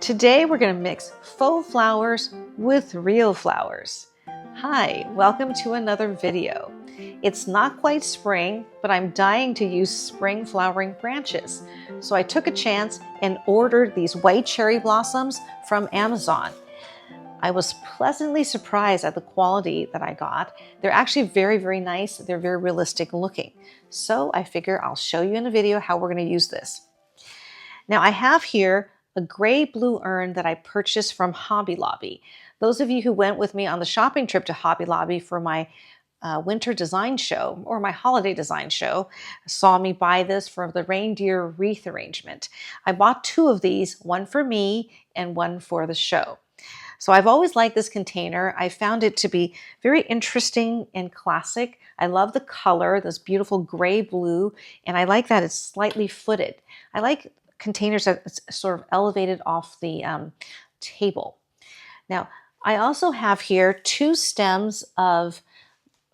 Today we're going to mix faux flowers with real flowers. Hi, welcome to another video. It's not quite spring, but I'm dying to use spring flowering branches. So I took a chance and ordered these white cherry blossoms from Amazon. I was pleasantly surprised at the quality that I got. They're actually very, very nice. They're very realistic looking. So I figure I'll show you in a video how we're going to use this. Now I have here a gray blue urn that I purchased from Hobby Lobby. Those of you who went with me on the shopping trip to Hobby Lobby for my winter design show or my holiday design show saw me buy this for the reindeer wreath arrangement. I bought two of these, one for me and one for the show. So I've always liked this container. I found it to be very interesting and classic. I love the color, this beautiful gray blue, and I like that it's slightly footed. I like containers that it's sort of elevated off the table. Now, I also have here two stems of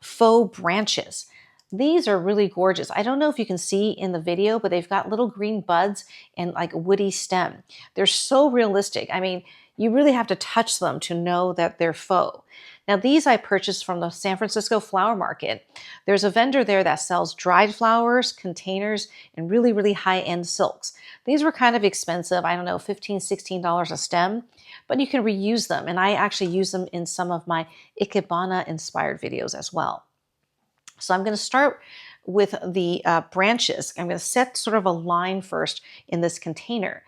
faux branches. These are really gorgeous. I don't know if you can see in the video, but they've got little green buds and like a woody stem. They're so realistic. I mean, you really have to touch them to know that they're faux. Now, these I purchased from the San Francisco Flower Market. There's a vendor there that sells dried flowers, containers, and really, really high-end silks. These were kind of expensive. I don't know, $15, $16 a stem, but you can reuse them. And I actually use them in some of my Ikebana-inspired videos as well. So I'm going to start with the branches. I'm going to set sort of a line first in this container.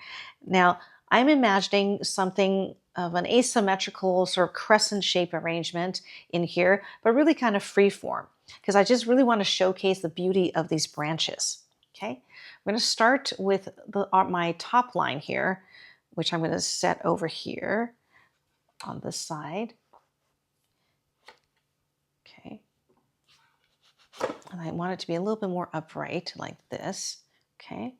Now, I'm imagining something of an asymmetrical sort of crescent shape arrangement in here, but really kind of free form because I just really want to showcase the beauty of these branches. Okay, I'm going to start with my top line here, which I'm going to set over here on this side. Okay, and I want it to be a little bit more upright like this. Okay.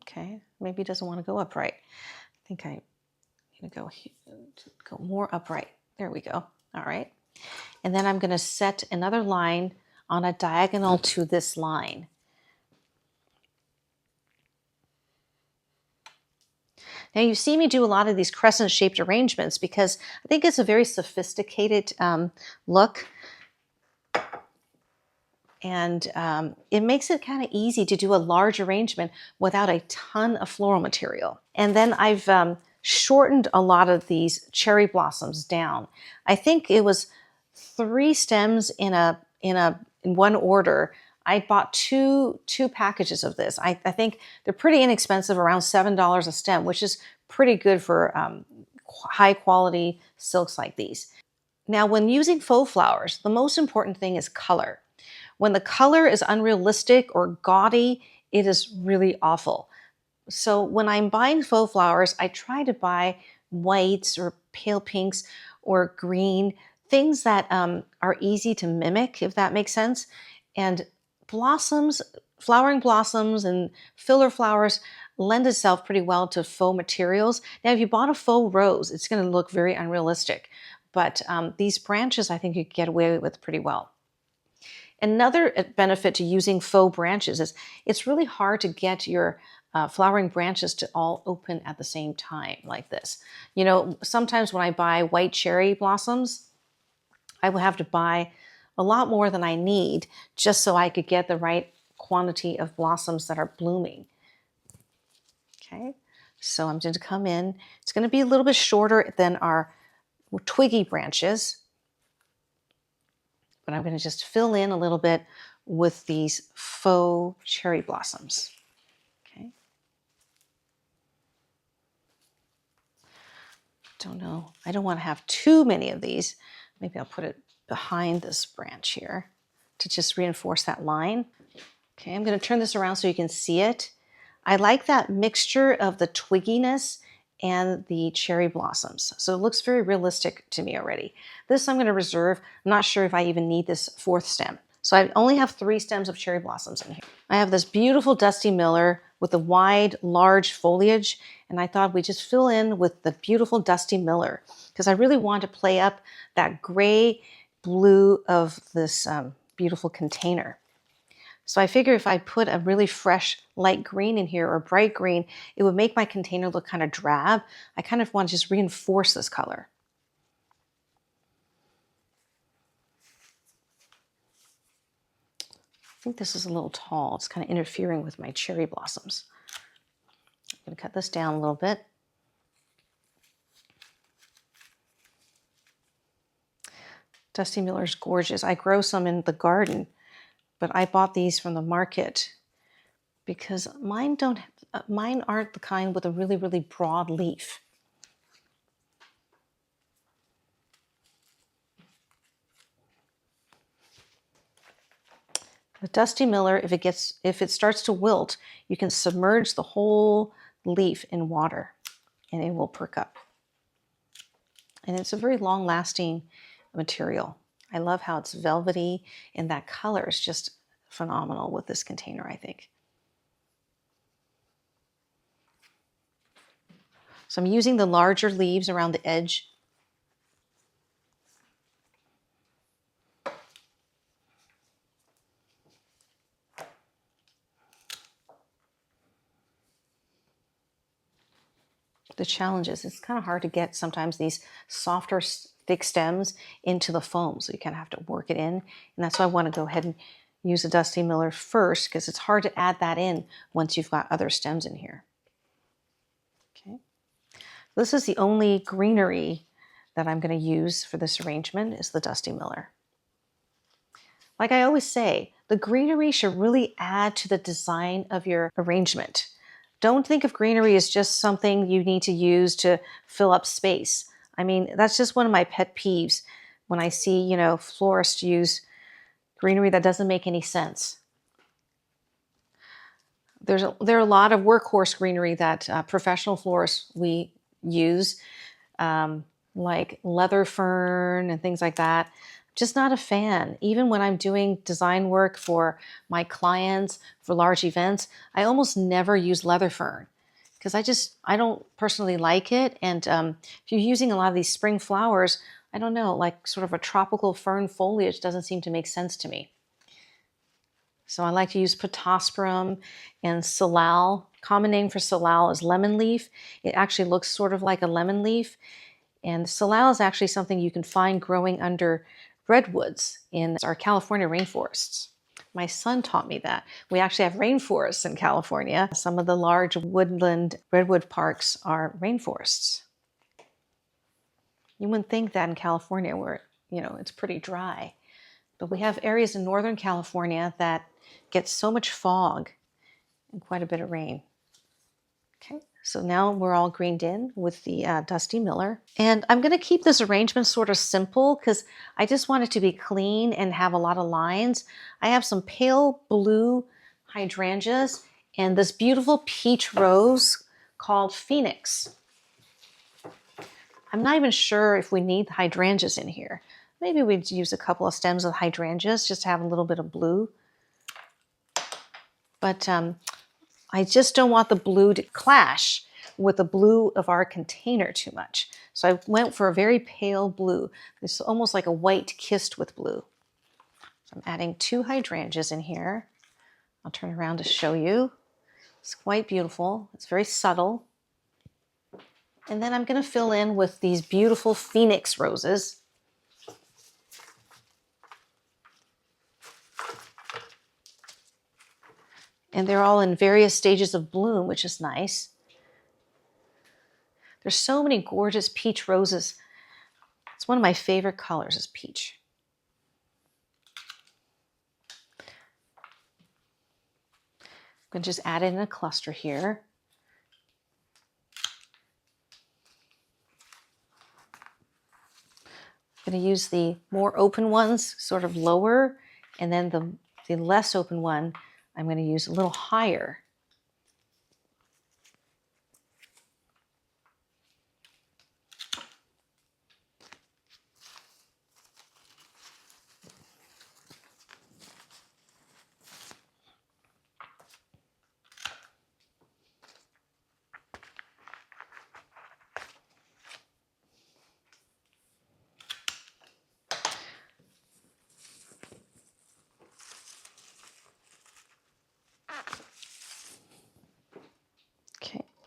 Okay, maybe it doesn't want to go upright. I think I need to go more upright. There we go. All right. And then I'm going to set another line on a diagonal to this line. Now you see me do a lot of these crescent-shaped arrangements because I think it's a very sophisticated look. And it makes it kind of easy to do a large arrangement without a ton of floral material. And then I've shortened a lot of these cherry blossoms down. I think it was 3 stems in one order. I bought two packages of this. I think they're pretty inexpensive, around $7 a stem, which is pretty good for high quality silks like these. Now, when using faux flowers, the most important thing is color. When the color is unrealistic or gaudy, it is really awful. So when I'm buying faux flowers, I try to buy whites or pale pinks or green, things that are easy to mimic, if that makes sense. And blossoms, flowering blossoms and filler flowers lend itself pretty well to faux materials. Now, if you bought a faux rose, it's going to look very unrealistic. But these branches, I think you can get away with pretty well. Another benefit to using faux branches is it's really hard to get your flowering branches to all open at the same time like this. You know, sometimes when I buy white cherry blossoms, I will have to buy a lot more than I need just so I could get the right quantity of blossoms that are blooming. Okay, so I'm going to come in. It's going to be a little bit shorter than our twiggy branches. But I'm going to just fill in a little bit with these faux cherry blossoms. Okay. Don't know. I don't want to have too many of these. Maybe I'll put it behind this branch here to just reinforce that line. Okay, I'm going to turn this around so you can see it. I like that mixture of the twigginess and the cherry blossoms. So it looks very realistic to me already. This I'm going to reserve. I'm not sure if I even need this 4th stem. So I only have 3 stems of cherry blossoms in here. I have this beautiful Dusty Miller with a wide, large foliage, and I thought we'd just fill in with the beautiful Dusty Miller because I really want to play up that gray blue of this beautiful container. So I figure if I put a really fresh light green in here or bright green, it would make my container look kind of drab. I kind of want to just reinforce this color. I think this is a little tall. It's kind of interfering with my cherry blossoms. I'm going to cut this down a little bit. Dusty Miller's gorgeous. I grow some in the garden, but I bought these from the market because mine aren't the kind with a really, really broad leaf. The Dusty Miller, if it starts to wilt, you can submerge the whole leaf in water and it will perk up. And it's a very long-lasting material. I love how it's velvety, and that color is just phenomenal with this container, I think. So I'm using the larger leaves around the edge. The challenge is it's kind of hard to get sometimes these softer, thick stems into the foam. So you kind of have to work it in. And that's why I want to go ahead and use a Dusty Miller first, because it's hard to add that in once you've got other stems in here. Okay. This is the only greenery that I'm going to use for this arrangement is the Dusty Miller. Like I always say, the greenery should really add to the design of your arrangement. Don't think of greenery as just something you need to use to fill up space. I mean, that's just one of my pet peeves when I see, florists use greenery that doesn't make any sense. There are a lot of workhorse greenery that professional florists we use, like leather fern and things like that. Just not a fan. Even when I'm doing design work for my clients for large events, I almost never use leather fern because I don't personally like it. And if you're using a lot of these spring flowers, I don't know, like sort of a tropical fern foliage doesn't seem to make sense to me. So I like to use Pittosporum and Salal. Common name for Salal is lemon leaf. It actually looks sort of like a lemon leaf. And Salal is actually something you can find growing under redwoods in our California rainforests. My son taught me that. We actually have rainforests in California. Some of the large woodland redwood parks are rainforests. You wouldn't think that in California where, it's pretty dry. But we have areas in Northern California that get so much fog and quite a bit of rain. Okay. So now we're all greened in with the Dusty Miller. And I'm going to keep this arrangement sort of simple because I just want it to be clean and have a lot of lines. I have some pale blue hydrangeas and this beautiful peach rose called Phoenix. I'm not even sure if we need the hydrangeas in here. Maybe we'd use a couple of stems of hydrangeas just to have a little bit of blue. But I just don't want the blue to clash with the blue of our container too much. So I went for a very pale blue. It's almost like a white kissed with blue. So I'm adding 2 hydrangeas in here. I'll turn around to show you. It's quite beautiful. It's very subtle. And then I'm going to fill in with these beautiful Phoenix roses. And they're all in various stages of bloom, which is nice. There's so many gorgeous peach roses. It's one of my favorite colors is peach. I'm going to just add it in a cluster here. I'm going to use the more open ones sort of lower, and then the less open one I'm going to use a little higher.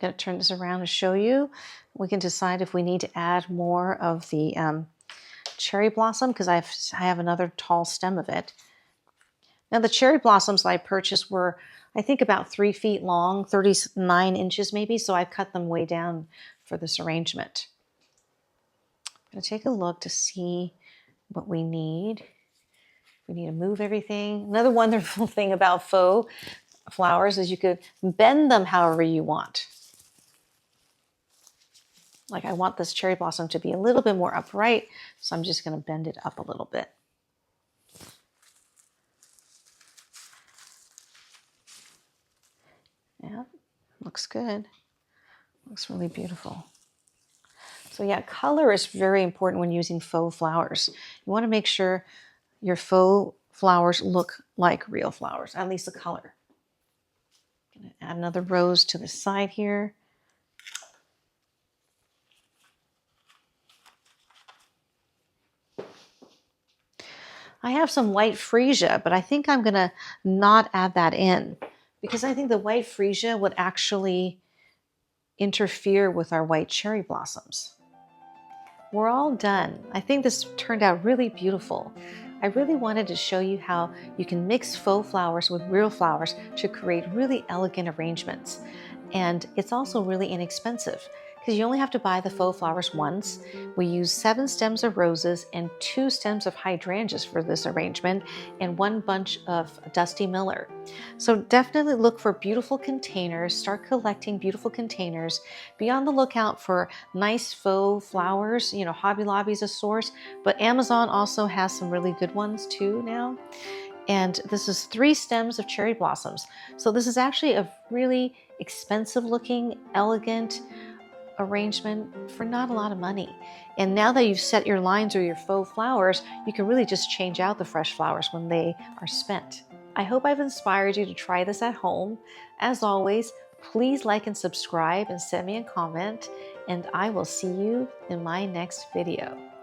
going to turn this around to show you. We can decide if we need to add more of the cherry blossom because I have another tall stem of it. Now the cherry blossoms I purchased were, I think, about 3 feet long, 39 inches maybe, so I cut them way down for this arrangement. I'm going to take a look to see what we need. We need to move everything. Another wonderful thing about faux flowers is you could bend them however you want. Like I want this cherry blossom to be a little bit more upright, so I'm just going to bend it up a little bit. Yeah, looks good. Looks really beautiful. So yeah, color is very important when using faux flowers. You want to make sure your faux flowers look like real flowers, at least the color. I'm going to add another rose to the side here. I have some white freesia, but I think I'm going to not add that in because I think the white freesia would actually interfere with our white cherry blossoms. We're all done. I think this turned out really beautiful. I really wanted to show you how you can mix faux flowers with real flowers to create really elegant arrangements. And it's also really inexpensive because you only have to buy the faux flowers once. We use 7 stems of roses and 2 stems of hydrangeas for this arrangement and 1 bunch of Dusty Miller. So definitely look for beautiful containers, start collecting beautiful containers. Be on the lookout for nice faux flowers, you know, Hobby Lobby's a source, but Amazon also has some really good ones too now. And this is 3 stems of cherry blossoms. So this is actually a really expensive looking, elegant arrangement for not a lot of money. And now that you've set your lines or your faux flowers, you can really just change out the fresh flowers when they are spent. I hope I've inspired you to try this at home. As always, please like and subscribe and send me a comment, and I will see you in my next video.